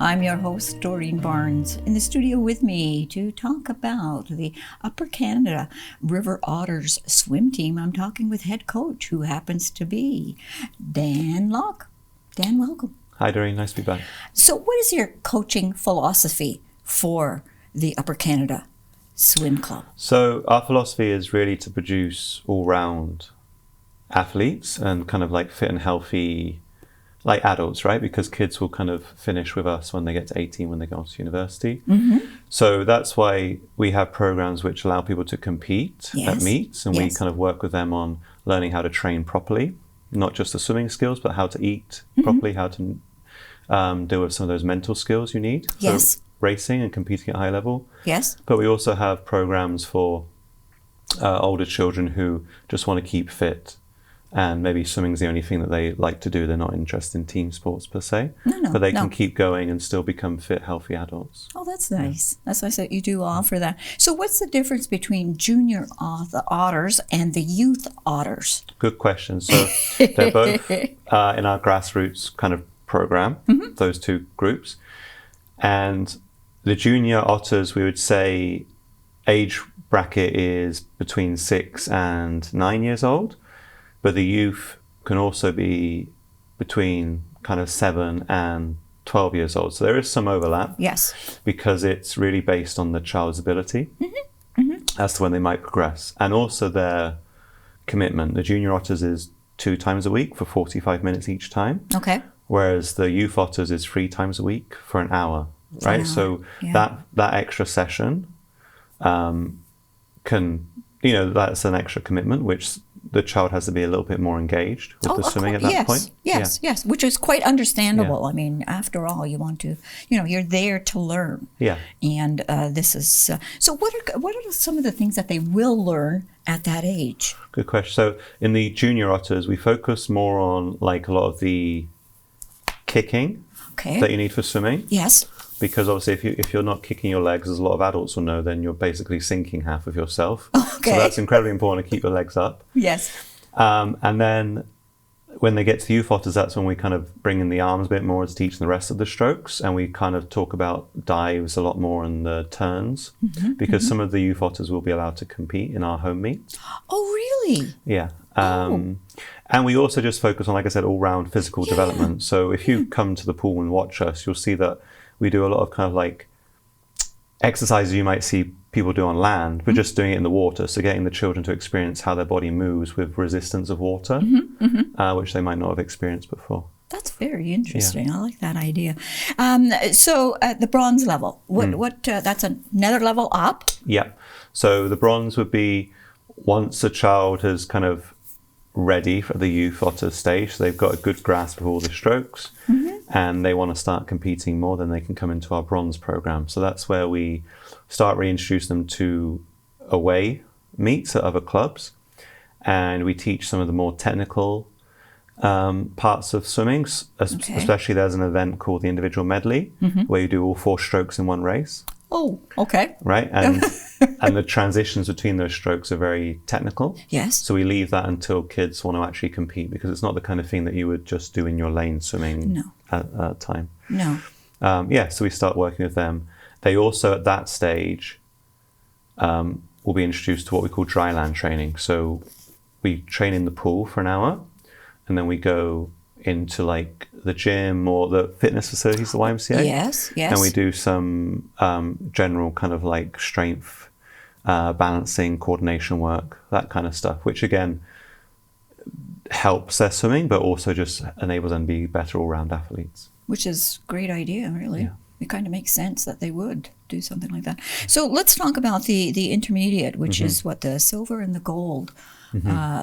I'm your host, Doreen Barnes, in the studio with me to talk about the Upper Canada River Otters swim team. I'm talking with head coach, who happens to be Dan Locke. Dan, welcome. Hi, Doreen. Nice to be back. So what is your coaching philosophy for the Upper Canada Swim Club? So our philosophy is really to produce all-round athletes and kind of like fit and healthy like adults, right? Because kids will kind of finish with us when they get to 18, when they go on to university. Mm-hmm. So that's why we have programs which allow people to compete at meets, and we kind of work with them on learning how to train properly, not just the swimming skills, but how to eat properly, how to deal with some of those mental skills you need for racing and competing at high level. Yes. But we also have programs for older children who just want to keep fit, and maybe swimming's the only thing that they like to do. They're not interested in team sports per se, but they can keep going and still become fit, healthy adults. Oh, that's nice. That's nice that you do offer that. So what's the difference between junior otters and the youth otters? Good question. So they're both in our grassroots kind of program, those two groups. And the junior otters, we would say age bracket is between 6 and 9 years old. But the youth can also be between kind of 7 and 12 years old. So there is some overlap. Yes. Because it's really based on the child's ability as to when they might progress. And also their commitment. The junior otters is 2 times a week for 45 minutes each time. Okay. Whereas the youth otters is 3 times a week for an hour, right? So that extra session can, that's an extra commitment, which the child has to be a little bit more engaged with the swimming at that point. Yes, which is quite understandable. Yeah. I mean, after all, you want to, you're there to learn. Yeah. And this is, so what are some of the things that they will learn at that age? Good question. So in the junior otters, we focus more on like a lot of the kicking that you need for swimming. Yes. Because obviously if you're not kicking your legs, as a lot of adults will know, then you're basically sinking half of yourself. Okay. So that's incredibly important to keep your legs up. Yes. And then when they get to the youth otters, that's when we kind of bring in the arms a bit more to teach them the rest of the strokes. And we kind of talk about dives a lot more and the turns, because some of the youth otters will be allowed to compete in our home meets. Oh, really? Yeah. And we also just focus on, like I said, all-round physical development. So if you come to the pool and watch us, you'll see that we do a lot of kind of like exercises you might see people do on land, but just doing it in the water. So getting the children to experience how their body moves with resistance of water, which they might not have experienced before. That's very interesting. I like that idea. So at the bronze level, what that's another level up? Yeah. So the bronze would be once a child has kind of ready for the youth otter stage, so they've got a good grasp of all the strokes, and they want to start competing more, then they can come into our bronze program. So that's where we start reintroducing them to away meets at other clubs, and we teach some of the more technical parts of swimming, especially there's an event called the individual medley, where you do all 4 strokes in one race. Oh, okay. Right, and and the transitions between those strokes are very technical. Yes. So we leave that until kids want to actually compete, because it's not the kind of thing that you would just do in your lane swimming at time. No. So we start working with them. They also, at that stage, will be introduced to what we call dry land training. So we train in the pool for an hour, and then we go into like the gym or the fitness facilities, the YMCA. Yes. And we do some general kind of like strength, balancing, coordination work, that kind of stuff, which again helps their swimming, but also just enables them to be better all-round athletes. Which is a great idea, really. Yeah. It kind of makes sense that they would do something like that. So let's talk about the intermediate, which is what the silver and the gold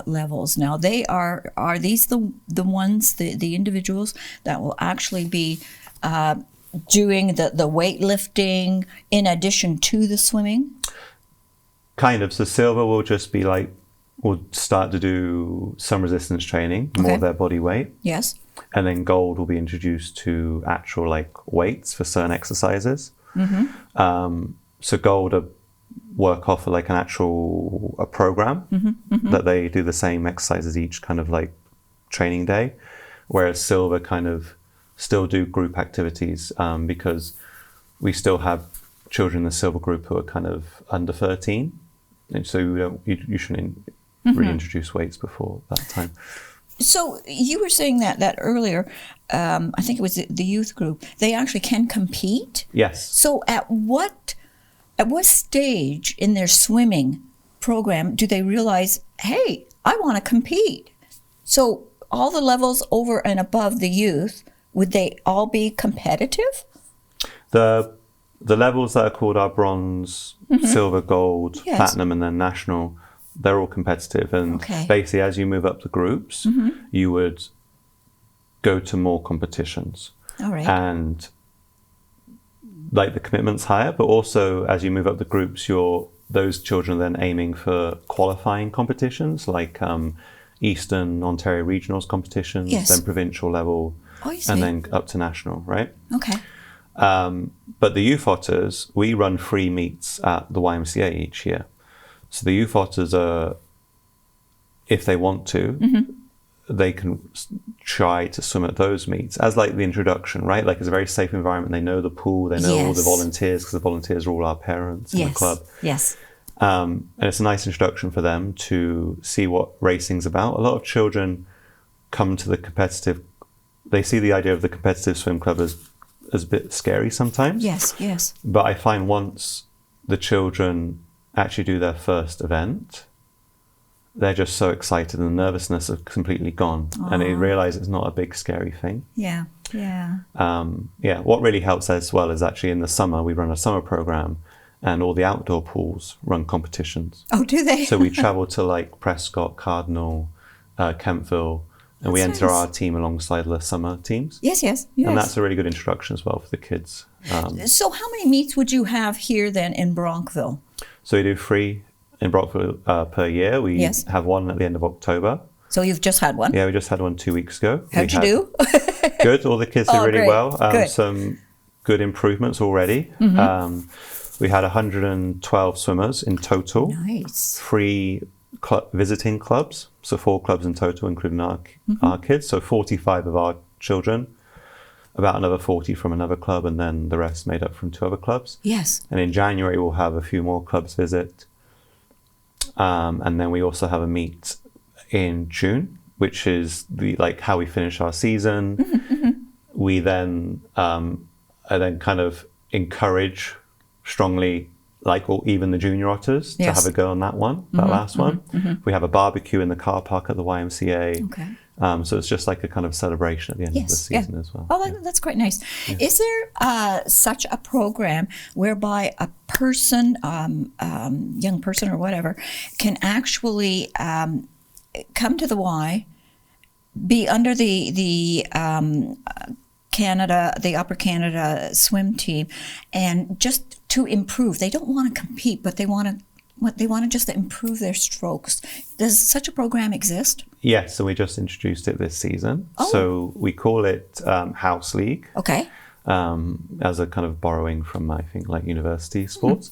levels. Now, are these the ones, the individuals that will actually be doing the weightlifting in addition to the swimming? Kind of. So silver will just be like, we'll start to do some resistance training, more of their body weight. Yes. And then gold will be introduced to actual like weights for certain exercises. So gold work off of like an actual program that they do the same exercises each kind of like training day, whereas silver kind of still do group activities because we still have children in the silver group who are kind of under 13. And so you shouldn't reintroduce weights before that time. So you were saying that earlier, I think it was the youth group, they actually can compete? Yes. So at what stage in their swimming program do they realize, hey, I want to compete? So all the levels over and above the youth, would they all be competitive? The levels that are called our bronze, silver, gold, platinum, and then national, they're all competitive. And basically, as you move up the groups, you would go to more competitions. All right. And like the commitment's higher, but also as you move up the groups, those children are then aiming for qualifying competitions like Eastern Ontario Regionals competitions, then provincial level, and then up to national, right? Okay. But the Youth Otters, we run free meets at the YMCA each year. So the Youth Otters are, if they want to, they can try to swim at those meets as like the introduction, right? Like it's a very safe environment. They know the pool, they know all the volunteers because the volunteers are all our parents in the club. Yes. And it's a nice introduction for them to see what racing's about. A lot of children come to the competitive, they see the idea of the competitive swim club as a bit scary sometimes. Yes. But I find once the children actually do their first event, they're just so excited and the nervousness is completely gone. And they realize it's not a big scary thing. Yeah. What really helps as well is actually in the summer, we run a summer program and all the outdoor pools run competitions. Oh, do they? So we travel to like Prescott, Cardinal, Kentville, and we enter our team alongside the summer teams. Yes. And that's a really good introduction as well for the kids. So how many meets would you have here then in Brockville? So we do 3 in Brockville per year. We have one at the end of October. So you've just had one? Yeah, we just had one 2 weeks ago. How'd you do? Good. All the kids did really well. Good. Some good improvements already. We had 112 swimmers in total. Nice. 3 visiting clubs, so 4 clubs in total, including our kids. So 45 of our children, about another 40 from another club, and then the rest made up from 2 other clubs. Yes. And in January, we'll have a few more clubs visit. And then we also have a meet in June, which is how we finish our season. We then kind of encourage strongly, or even the junior otters to have a go on that last one. We have a barbecue in the car park at the YMCA. Okay. So it's just like a kind of celebration at the end of the season as well. Oh, that's quite nice. Yeah. Is there such a program whereby a person, young person or whatever, can actually come to the Y, be under the Upper Canada swim team, and just to improve? They don't want to compete, but they want to just improve their strokes. Does such a program exist? Yes, so we just introduced it this season. So we call it House League. Okay. As a kind of borrowing from, I think, like university sports.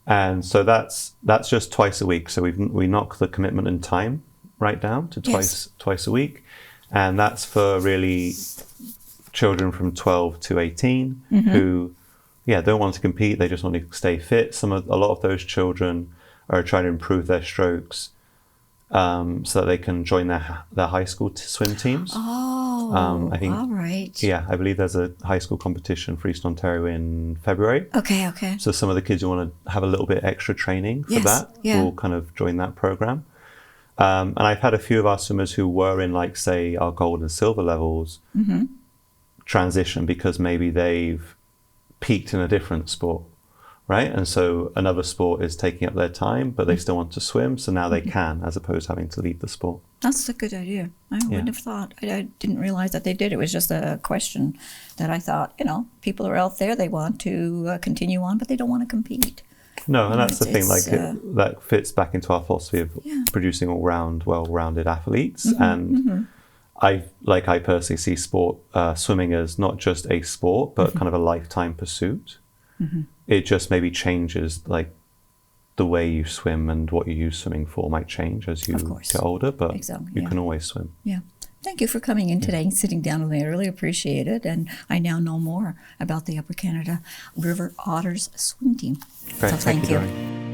And so that's just twice a week. So we knock the commitment and time right down to twice a week. And that's for really children from 12 to 18 who don't want to compete. They just want to stay fit. A lot of those children are trying to improve their strokes so that they can join their high school swim teams. I think, all right. Yeah, I believe there's a high school competition for East Ontario in February. Okay. So some of the kids who want to have a little bit extra training for that will kind of join that program. And I've had a few of our swimmers who were in, like, say, our gold and silver levels transition because maybe they've peaked in a different sport, right? And so another sport is taking up their time, but they still want to swim, so now they can, as opposed to having to leave the sport. That's a good idea. I wouldn't have thought. I didn't realize that they did. It was just a question that I thought, people are out there, they want to continue on, but they don't want to compete. No, and that's the thing, that fits back into our philosophy of producing all-round, well-rounded athletes. And I personally see swimming as not just a sport, but kind of a lifetime pursuit. It just maybe changes, like, the way you swim and what you use swimming for might change as you get older, but you can always swim. Yeah. Thank you for coming in today and sitting down with me. I really appreciate it. And I now know more about the Upper Canada River Otters swim team. Great. So thank you. Doreen.